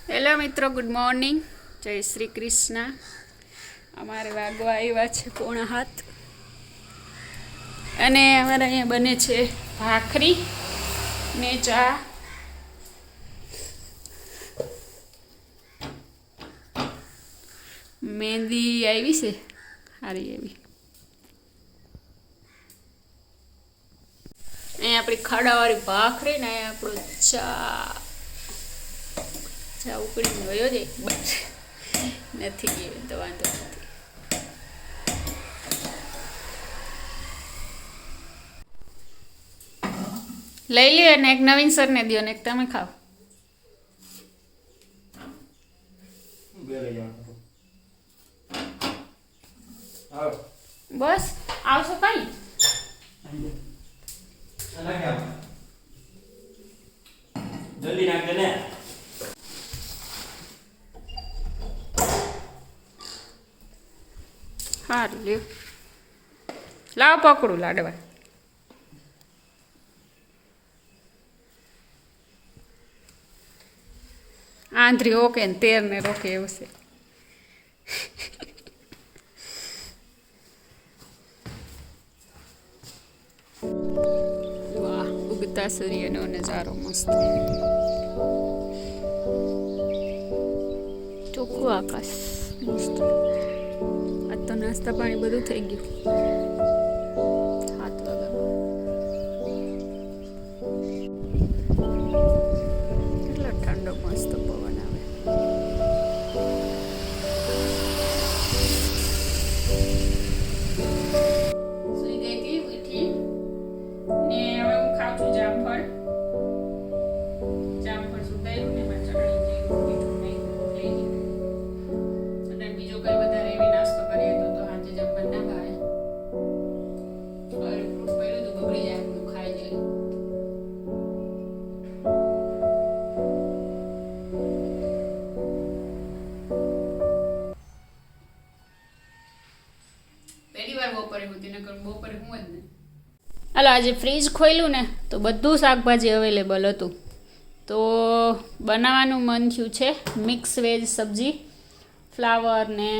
Hello મિત્રો, good morning, જય શ્રી કૃષ્ણ. અમારે વાગવા આવ્યા છે 6:30 અને અમારે અહીંયા બને છે ભાખરી ને ચા. મહેંદી આવી છે સારી એવી. અહીંયા આપણી ખાડાવાળી ભાખરી ને અહીંયા આપણું ચા ઉકળીને વયો જાય નથી ગયો તો વાંધો નથી. લઈ લ્યો ને એક નવીન સરને દો ને એક તમે ખાઓ. બસ આવશો કઈ જલ્દી નાખ દે ને. સારું લ્યો, લાવ પકડું લાડવા. આંધરી ઓકે ને તેર ને રોકે એવું છે. વાહ, ઉગતા સૂર્યનો નજારો મસ્ત, ચોખ્ખું આકાશ મસ્ત. આજ તો નાસ્તા પાણી બધું થઈ ગયું 7 વાગ્યામાં. કેટલો ઠંડો મસ્ત પવન આવે. સુઈ ગઈ હતી, ઉઠી ને હવે હું ખાઉં છું જામફળ. જામફળ સુધાર્યું ને એમાં ચટણી જેવું મીઠું નાખ્યું લઈ લીધું. અને બીજો કઈ વધારે એવી નાસ્તો કરીએ તો સાંજે જમવા ના ભાવે. ફ્રૂટ પડ્યું તો બગડી જાય, બધું ખાઈ જાય. પહેલી વાર બપોરે હું તેને કરું, બપોરે હું જ નહીં. હાલો, આજે ફ્રીજ ખોલ્યું ને તો બધું શાકભાજી અવેલેબલ હતું. તો બનાવવાનું મન થયું છે મિક્સ વેજ સબ્જી. ફ્લાવર ને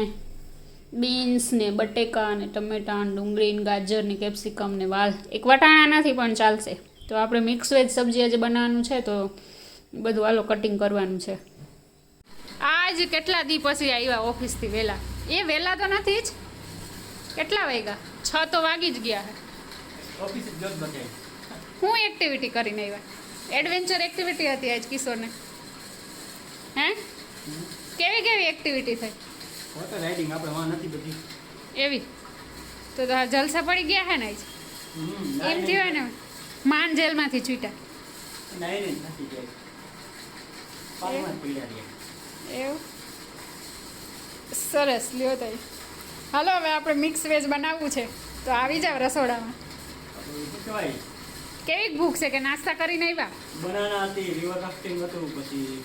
બીન્સ ને બટેકા ને ટમેટા ને ડુંગળી ને ગાજર ને કેપ્સિકમ ને વાલ. એક વટાણા નથી પણ ચાલશે. તો આપણે મિક્સ વેજ સબ્જી આજે બનાવવાનું છે તો બધું હાલો કટિંગ કરવાનું છે. આજ કેટલા દી પછી આવ્યા ઓફિસથી વહેલા. એ વહેલા તો નથી જ, કેટલા વાગ્યા? 6 તો વાગી જ ગયા. ઓફિસ જ જોત બકે. હું એક્ટિવિટી કરીને આવ્યા? એડવેન્ચર એક્ટિવિટી હતી આજ કિશોરને. હે, કેવી કેવી એક્ટિવિટી થઈ? હોટલ રાઇડિંગ આપણે વાં નથી બધી. એવી તો આ જલસા પડી ગયા હે ને આજ? એમ થયું ને માન જેલમાંથી છૂટ્યા નહીં નથી જાય. પાલમાં પીડા રહ્યા. એવું સરસ. લ્યો તો હાલો, હવે આપણે મિક્સ વેજ બનાવવું છે તો આવી જાવ રસોડામાં. શું કહેવાય? કેવી ભૂખ છે કે નાસ્તા કરીને આવ્યા? બનાના હતી, રિવર રાફ્ટિંગ હતું, પછી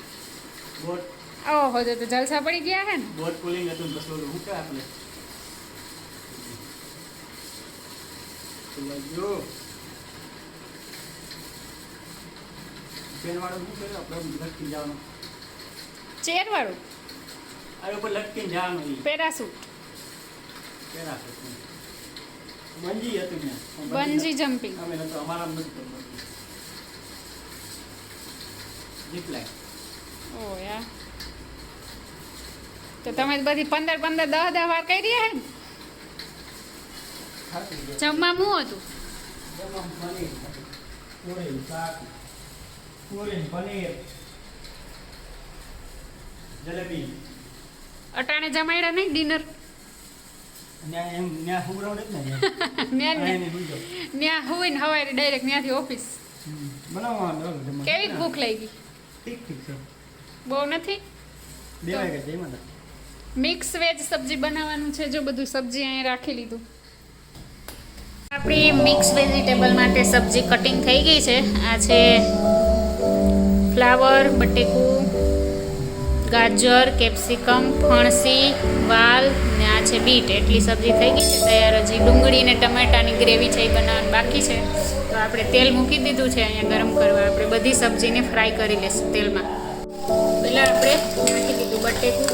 બોટ ઓહો, તો જલસા પડી ગયા હે ને. બોટ પુલિંગ હતું, પછી ઓલું શું કહેવાય આપણે જો પેનવાળું શું કહેવાય આપણે લટકીને જવાનું. ચેર વાળું આ ઉપર લટકીને જવાનું. પેરાસૂટ, બંજી હતું ને, બંજી જમ્પિંગ. અમે નતો, અમારા નથી કરવું. Jeep line. ઓ યાર, તો તમે બધી 15 10 વાર કરી રહ્યા હે ને? જમવા શું હતું? પૂરી શાક, પૂરી પનીર, જલેબી. અટાણે જમાડ્યા નહીં ડિનર? ન્યા હુમરાવ ને ત્યાં હોય ને હવારે ડાયરેક્ટ ત્યાંથી ઓફિસ. બનાવવાનું કેવી ભૂખ લાગી? ઠીક છે. બહુ નથી. 2 વાગે જઈમાં મિક્સ વેજ સબ્જી બનાવવાનું છે. જો બધું સબ્જી અહીં રાખી લીધું. આપણી મિક્સ વેજીટેબલ માટે સબ્જી કટિંગ થઈ ગઈ છે. આ છે ફ્લાવર, બટેકું, ગાજર, કેપ્સિકમ, ફણસી, વાલ ને આ છે બીટ. એટલી સબ્જી થઈ ગઈ છે તૈયાર. હજી ડુંગળી ને ટમેટાની ગ્રેવી છે એ બનાવવાનું બાકી છે. તો આપણે તેલ મૂકી દીધું છે અહીંયા ગરમ કરવા. આપણે બધી સબ્જીને ફ્રાય કરી લઈશું તેલમાં. પહેલાં આપણે નાખી દીધું બટેકું.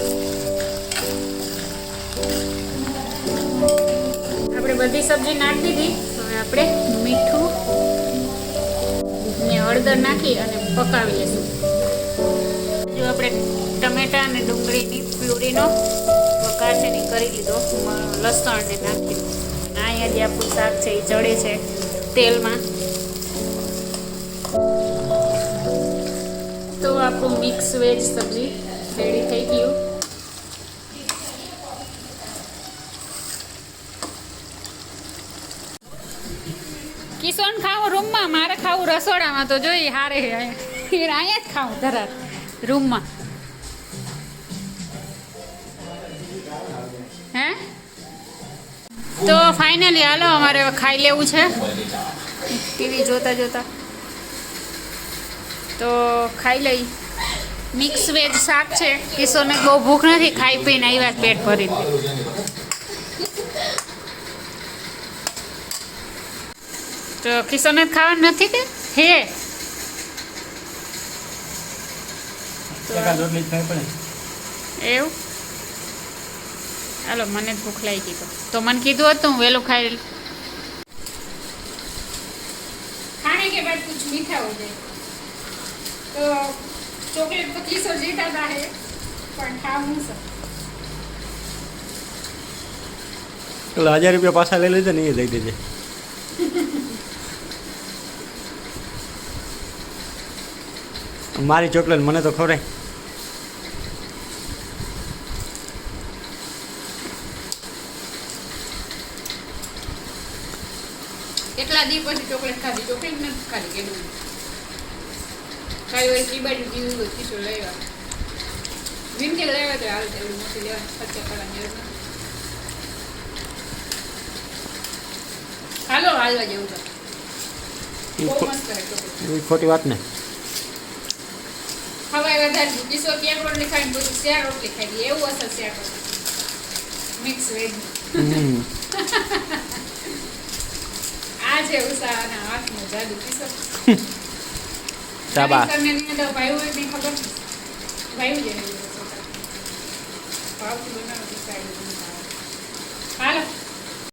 આપણે બધી સબ્જી નાખી દીધી. હવે આપણે મીઠું ને હળદર નાખી અને પકાવી લઈશું. જો આપણે ટમેટા અને ડુંગળીની પ્યુરીનો વઘાર છે ને કરી લીધો. લસણને નાખી દીધું. અને અહીંયા જે આપણું શાક છે એ ચડે છે તેલમાં. તો આપણું મિક્સ વેજ સબ્જી રેડી થઈ ગયું. કિશોન ખાવું રૂમમાં, મારે ખાવું રસોડામાં. તો જોઈએ હારે અહીંયા જ ખાવું ધરાર રૂમમાં. હે તો ફાઇનલી હાલો અમારે હવે ખાઈ લેવું છે ટીવી જોતા જોતા. તો ખાઈ લઈ. મિક્સ વેજ શાક છે. કિશોરને બહુ ભૂખ નથી, ખાઈ પીને આવ્યા પેટ ભરીને. તો કિશોરને ખાવાનું નથી કે હે એવું. હાલો મને જ ભૂખ લાગી ગઈ તો મને કીધું હતું હું વહેલું ખાઈ. ખાने के बाद कुछ मीठा हो जाए तो चॉकलेट तो किशोर जीता था है પણ ખાવું સર. એટલે 1000 રૂપિયા પાછા લઈ લેજે ને એ દઈ દેજે. મારી ચોકલેટ મને તો ખવડાય. કેટલા દી પછી ચોકલેટ ખાધી. ચોકલેટ નથી ખાધી કેવું ખાઈ હોય કી બાજુ જીવું કિશોર લેવા વિનકે લેવા તો હાલ એવડી મોટી લેવા ખર્ચો કરવાની જરૂર નથી. હાલો હાલવા જેવું તો બહુ મસ્ત કરે ચોકલેટ. એ ખોટી વાત ને. ખવાય વધારે. કિશોર કેક રોટલી ખાઈને બધું શેર રોટલી ખાઈ ગઈ. એવું અસર શેર રોટલી મિક્સ વેજ. આ છે ઉષાના હાથનું જાદુ. કિશોર શાબાશ. તમને નહીં તો ભાઈ હોય નહીં ખબર નહીં. ભાઈ જ ભાવથી બનાવો. હાલો